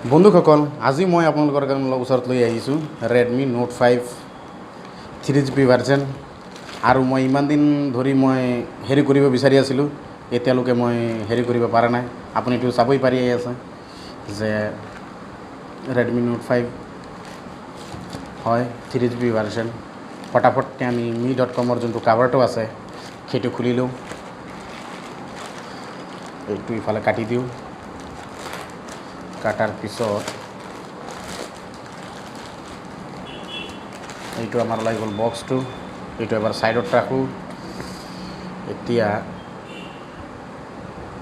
বন্ধুসকল আজি মই আপোনালোকৰ ওচৰত লৈ আহিছোঁ Redmi Note 5 3GB ভাৰ্জন আৰু মই ইমান দিন ধৰি মই হেৰি কৰিব বিচাৰি আছিলোঁ এতিয়ালৈকে মই হেৰি কৰিব পৰা নাই আপুনিটো চাবই পাৰি আছে যে Redmi Note 5 হয় 3GB ভাৰ্জন ফটাফটকৈ আমি mi.com যোনটো কাভাৰটো আছে সেইটো খুলি লওঁ এইটো ইফালে কাটি দিওঁ কাটাৰ পিছত এইটো আমাৰ ওলাই গ'ল বক্সটো এইটো এবাৰ সাইডত ৰাখোঁ এতিয়া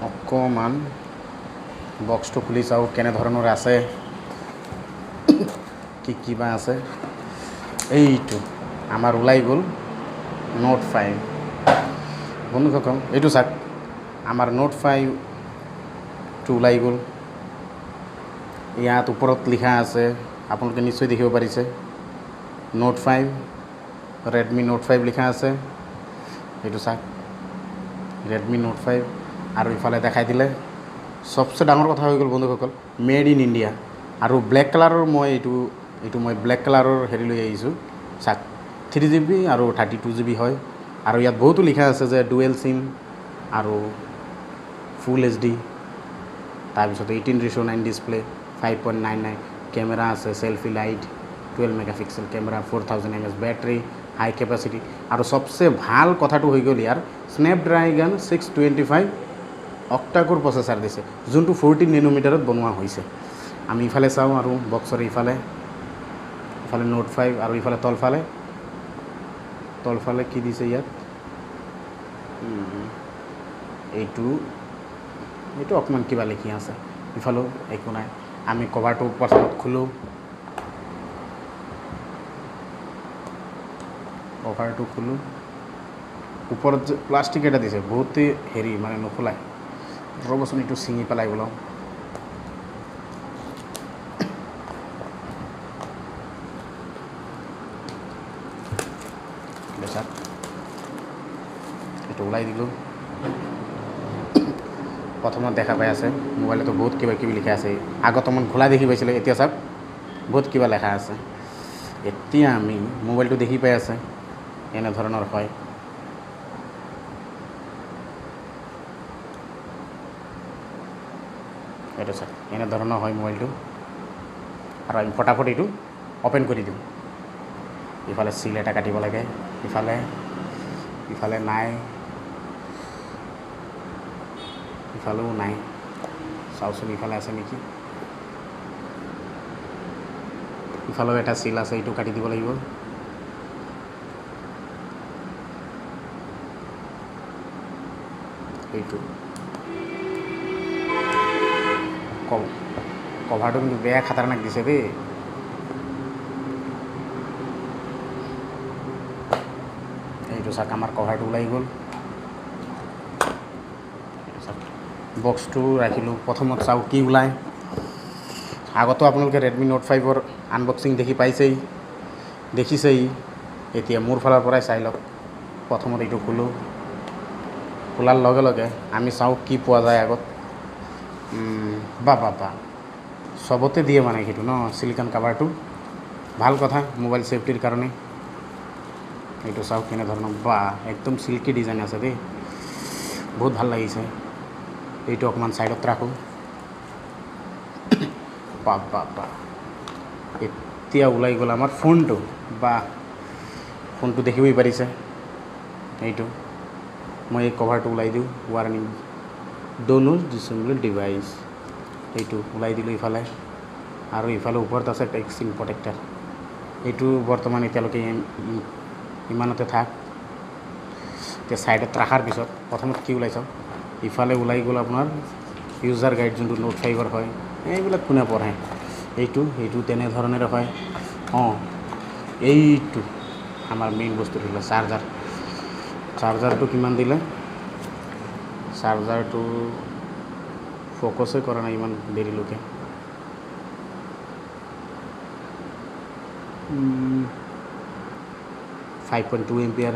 অকমান বক্সটো খুলি চাওঁ কেনে ধৰণৰ আছে কি কিবা আছে এইটো আমাৰ ওলাই গ'ল Note 5 বন্ধুসকল এইটো চাওক আমাৰ Note 5 টো ওলাই গ'ল ইয়াত ওপৰত লিখা আছে আপোনালোকে নিশ্চয় দেখিব পাৰিছে Note 5 Redmi Note 5 লিখা আছে এইটো চাওক Redmi Note 5 আৰু ইফালে দেখাই দিলে সবচে ডাঙৰ কথা হৈ গ'ল বন্ধুসকল মেড ইন ইণ্ডিয়া আৰু ব্লেক কালাৰৰ মই এইটো মই ব্লেক কালাৰৰ হেৰি লৈ আহিছোঁ চাওক 3GB আৰু 32GB হয় আৰু ইয়াত বহুতো লিখা আছে যে ডুৱেল সিম আৰু ফুল HD তাৰপিছত 18:9 ডিসপ্লে 5.99 ক্যামেরা আছে selfie light 12 megapixel camera 4000 mAh battery high capacity আর সবচেয়ে ভাল কথাটো হৈ গ'ল ইয়াৰ স্ন্যাপড্ৰাগন 625 অক্টাকোৰ প্ৰসেসৰ দিছে যোনটো 14 নেনোমিটাৰত বনোৱা হৈছে আমি ইফালে চাওঁ আৰু বক্সৰ ইফালে Note 5 আৰু ইফালে তলফালে কি দিছে ইয়াত এইটো অকমান কিবা লিখি আছে ইফালেও একো নাই আমি কভাৰটো প্ৰথমত খুলো ওপৰত যে প্লাষ্টিক এটা দিছে বহুতে হেৰি মানে নখোলাই ৰবচোন এইটো ছিঙি পেলাই বলক এইটো ওলাই দিলোঁ প্ৰথমত দেখা পাই আছে মোবাইলতো বহুত কিবা কিবি লিখা আছে আগত মন খোলা দেখি পাইছিলে এতিয়া চাওক বহুত কিবা লেখা আছে এতিয়া আমি মোবাইলটো দেখি পাই আছে এনে ধৰণৰ হয় এইটো চাওক এনে ধৰণৰ হয় মোবাইলটো আৰু আমি ফটাফট এইটো ওপেন কৰি দিওঁ ইফালে সিল এটা কাটিব লাগে ইফালে নাই ইফালেও নাই চাওচোন ইফালে আছে নেকি ইফালেও এটা সিল আছে এইটো কাটি দিব লাগিব এইটো কভাৰটো কিন্তু বেয়া খাতাৰনাক দিছে দেই এইটো চাওক আমাৰ কভাৰটো ওলাই গ'ল বক্সটো ৰাখিলোঁ প্ৰথমত চাওঁ কি ওলায় আগতো আপোনালোকে Redmi Note 5ৰ আনবক্সিং দেখিছেই এতিয়া মোৰ ফালৰ পৰাই চাই লওক প্ৰথমত এইটো খোলাৰ লগে লগে আমি চাওঁ কি পোৱা যায় আগত বা চবতে দিয়ে মানে সেইটো ন সিলিকন কাভাৰটো ভাল কথা মোবাইল সেফটিৰ কাৰণে এইটো চাওক কেনে ধৰণৰ বা একদম সিল্কি ডিজাইন আছে দেই বহুত ভাল লাগিছে এইটো অকমান সাইডত ৰাখোঁ এতিয়া ওলাই গ'ল আমাৰ ফোনটো দেখিবই পাৰিছে এইটো মই এই কভাৰটো ওলাই দিওঁ ৱাৰ্নিং ডোনো ডিসেবল ডিভাইস এইটো ওলাই দিলোঁ ইফালে আৰু ইফালে ওপৰত আছে টেক্সট স্ক্ৰীন প্ৰটেক্টৰ এইটো বৰ্তমান এতিয়ালৈকে ইমানতে থাক এতিয়া সাইডত ৰাখাৰ পিছত প্ৰথমত কি ওলাই চাওঁ ইফালে ওলাই গ'ল আপোনাৰ ইউজাৰ গাইড যোনটো Note 5ৰ হয় এইবিলাক কোনে পঢ়ে এইটো তেনেধৰণেৰে হয় এইটো আমাৰ মেইন বস্তু দিলে চাৰ্জাৰটো কিমান দিলে চাৰ্জাৰটো ফ'কাছে কৰা নাই ইমান দেৰিলৈকে 5.2 এম্পিয়াৰ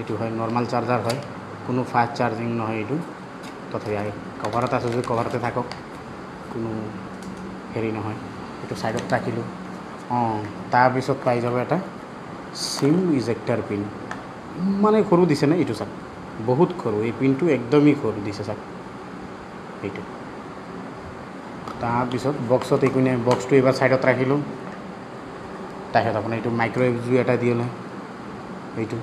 এইটো হয় নৰ্মাল চাৰ্জাৰ হয় কোনো ফাষ্ট চাৰ্জিং নহয় এইটো তথাপি কভাৰত আছে যদি কভাৰতে থাকক কোনো হেৰি নহয় এইটো ছাইডত ৰাখিলোঁ তাৰপিছত পাই যাব এটা চিম ইজেক্টাৰ পিন মানে সৰু দিছে নে এইটো চাওক বহুত সৰু এই পিনটো একদমেই সৰু দিছে চাওক এইটো তাৰপিছত বক্সত একো নাই বক্সটো এইবাৰ ছাইডত ৰাখিলোঁ তাৰপিছত আপোনাৰ এইটো মাইক্ৰ' এফ জি এটা দিলে এইটো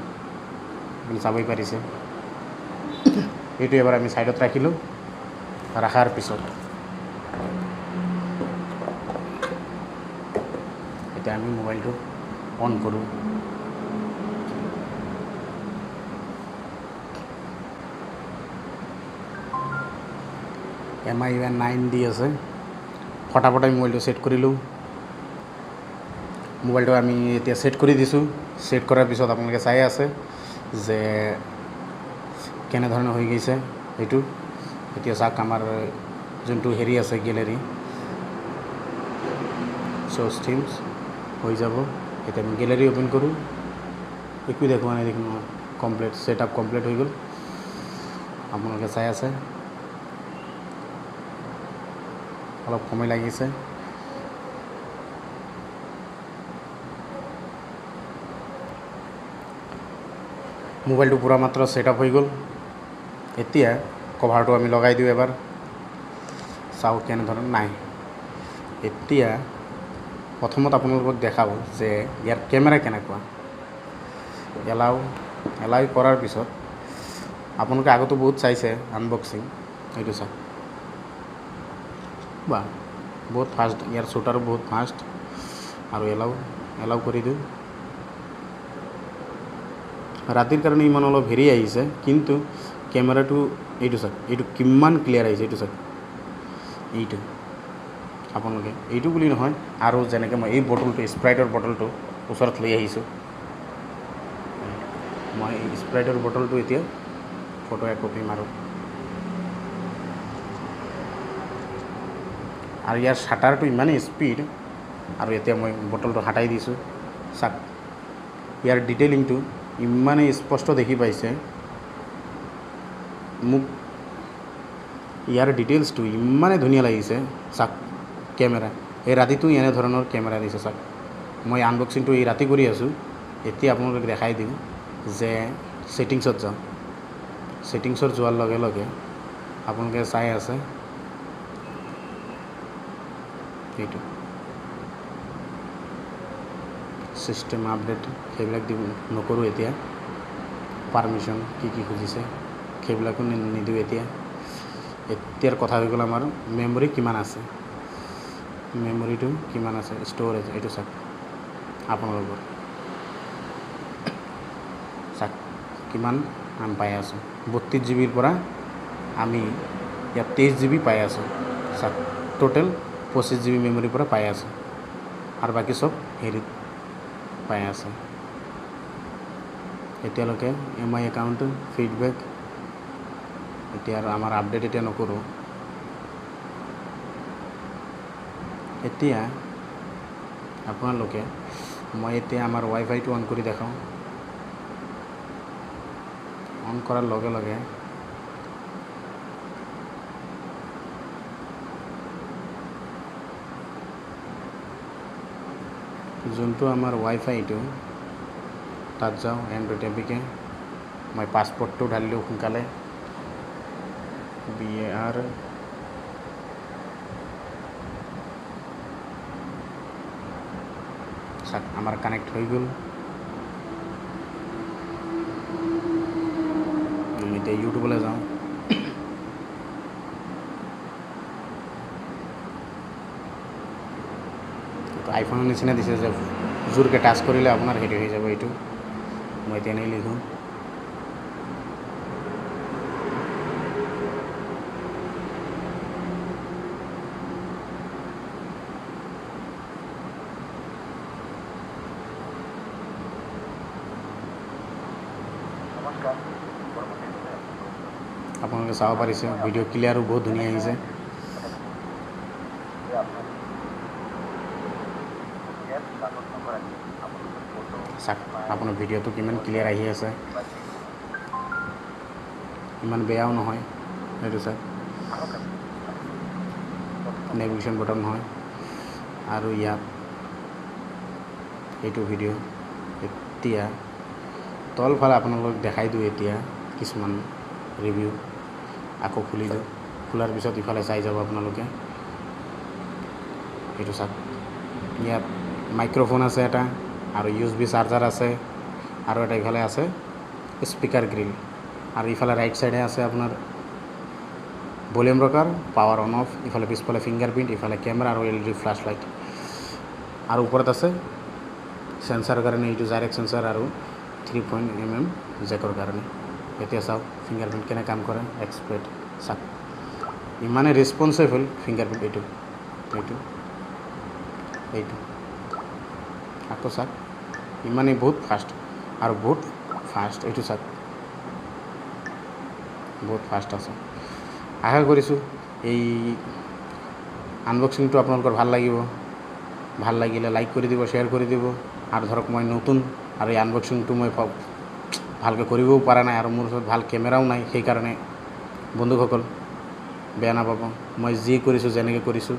আপুনি চাবই পাৰিছে এইটো এবাৰ আমি ছাইডত ৰাখিলোঁ ৰাখাৰ পিছত এতিয়া আমি মোবাইলটো অন কৰোঁ MI 9 দি আছে ফটাফট আমি মোবাইলটো ছেট কৰিলোঁ মোবাইলটো আমি এতিয়া ছেট কৰি দিছোঁ ছেট কৰাৰ পিছত আপোনালোকে চাই আছে যে কেনেধৰণে হৈ গৈছে এইটো এতিয়া চাওক আমাৰ যোনটো হেৰি আছে গেলেৰী শ্ব'জ থিমছ হৈ যাব এতিয়া আমি গেলেৰী অ'পেন কৰোঁ একো দেখুওৱা নাই দেখোন কমপ্লিট ছেট আপ কমপ্লিট হৈ গ'ল আপোনালোকে চাই আছে অলপ সময় লাগিছে মোবাইলটো পূৰা মাত্ৰ ছেট আপ হৈ গ'ল এতিয়া কভাৰটো আমি লগাই দিওঁ এবাৰ চাওক কেনেধৰণৰ নাই এতিয়া প্ৰথমত আপোনালোকক দেখাব যে ইয়াৰ কেমেৰা কেনেকুৱা এলাউ কৰাৰ পিছত আপোনালোকে আগতো বহুত চাইছে আনবক্সিং এইটো চাওক বা বহুত ফাষ্ট ইয়াৰ শ্বুটাৰো বহুত ফাষ্ট আৰু এলাউ কৰি দিওঁ ৰাতিৰ কাৰণে ইমান অলপ হেৰি আহিছে কিন্তু কেমেৰাটো এইটো চাওক এইটো কিমান ক্লিয়াৰ আহিছে এইটো চাওক এইটো আপোনালোকে এইটো বুলি নহয় আৰু যেনেকৈ মই এই বটলটো স্প্ৰাইটৰ বটলটো ওচৰত লৈ আহিছোঁ মই এই স্প্ৰাইটৰ বটলটো এতিয়া ফটো একপি মাৰোঁ আৰু ইয়াৰ শ্বাটাৰটো ইমানেই স্পীড আৰু এতিয়া মই বটলটো হাঁটাই দিছোঁ চাওক ইয়াৰ ডিটেইলিংটো ইমানেই স্পষ্ট দেখি পাইছে মোক ইয়াৰ ডিটেইলছটো ইমানেই ধুনীয়া লাগিছে চাওক কেমেৰা এই ৰাতিটো এনেধৰণৰ কেমেৰা দিছে চাওক মই আনবক্সিংটো এই ৰাতি কৰি আছোঁ এতিয়া আপোনালোকক দেখাই দিওঁ যে ছেটিংছত যাওঁ ছেটিংছত যোৱাৰ লগে লগে আপোনালোকে চাই আছে এইটো চিষ্টেম আপডেট সেইবিলাক দিব নকৰোঁ এতিয়া পাৰ্মিশ্যন কি খুজিছে সেইবিলাকো নিদিওঁ এতিয়াৰ কথা হৈ গ'ল আমাৰ মেমৰি কিমান আছে মেমৰিটো কিমান আছে ষ্ট'ৰেজ এইটো চাওক আপোনালোকৰ চাওক কিমান আমি পাই আছোঁ 32 GB পৰা আমি ইয়াত 23 GB পাই আছোঁ চাওক টোটেল 25 GB মেমৰিৰ পৰা পাই আছোঁ আৰু বাকী চব হেৰিত পাই আছে এতিয়ালৈকে MI একাউণ্ট ফিডবেক এতিয়া আৰু আমাৰ আপডেট এতিয়া নকৰোঁ এতিয়া আপোনালোকে মই এতিয়া আমাৰ ৱাইফাইটো অন কৰি দেখাওঁ অন কৰাৰ লগে লগে যোনটো আমাৰ ৱাইফাইটো তাত যাওঁ এণ্ড্ৰইড এপিকে মই পাছপৰ্টটো ঢালিলোঁ সোনকালে BAR চাওক আমাৰ কানেক্ট হৈ গ'ল এতিয়া ইউটিউবলৈ যাওঁ আইফোনৰ নিচিনা দিছে যে জোৰকৈ টাচ কৰিলে আপোনাৰ হেৰি হৈ যাব এইটো মই তেনেই লিখোঁ আপোনালোকে চাব পাৰিছে ভিডিঅ' ক্লিয়াৰো বহুত ধুনীয়া আহিছে চাওক আপোনাৰ ভিডিঅ'টো কিমান ক্লিয়াৰ আহি আছে ইমান বেয়াও নহয় এইটো চাওক নেভিগেশ্যন বটন নহয় আৰু ইয়াত এইটো ভিডিঅ' এতিয়া তলফালে আপোনালোকক দেখাই দিওঁ এতিয়া কিছুমান ৰিভিউ আকৌ খুলি দিওঁ খোলাৰ পিছত ইফালে চাই যাব আপোনালোকে এইটো চাওক ইয়াত মাইক্ৰফোন আছে এটা আৰু USB চাৰ্জাৰ আছে আৰু এটা ইফালে আছে স্পিকাৰ গ্ৰিল আৰু ইফালে ৰাইট চাইডে আছে আপোনাৰ ভলিউম ৰকাৰ পাৱাৰ অন অফ ইফালে পিছফালে ফিংগাৰপ্ৰিণ্ট ইফালে কেমেৰা আৰু LED ফ্লাছ লাইট আৰু ওপৰত আছে সেন্সাৰৰ কাৰণে এইটো ডাইৰেক্ট সেন্সাৰ আৰু 3.mm জেকৰ কাৰণে এতিয়া চাওক ফিংগাৰপ্ৰিণ্ট কেনে কাম কৰে এক্সপেক্ট চাওক ইমানে ৰেছপন্সিবল ফিংগাৰপ্ৰিণ্ট এইটো আকৌ চাওক ইমানেই বহুত ফাষ্ট আৰু বহুত ফাষ্ট এইটো চাওক বহুত ফাষ্ট আছে আশা কৰিছোঁ এই আনবক্সিংটো আপোনালোকৰ ভাল লাগিব ভাল লাগিলে লাইক কৰি দিব শ্বেয়াৰ কৰি দিব আৰু ধৰক মই নতুন আৰু এই আনবক্সিংটো মই ভালকৈ কৰিবও পৰা নাই আৰু মোৰ ওচৰত ভাল কেমেৰাও নাই সেইকাৰণে বন্ধুসকল বেয়া নাপাব মই যি কৰিছোঁ যেনেকৈ কৰিছোঁ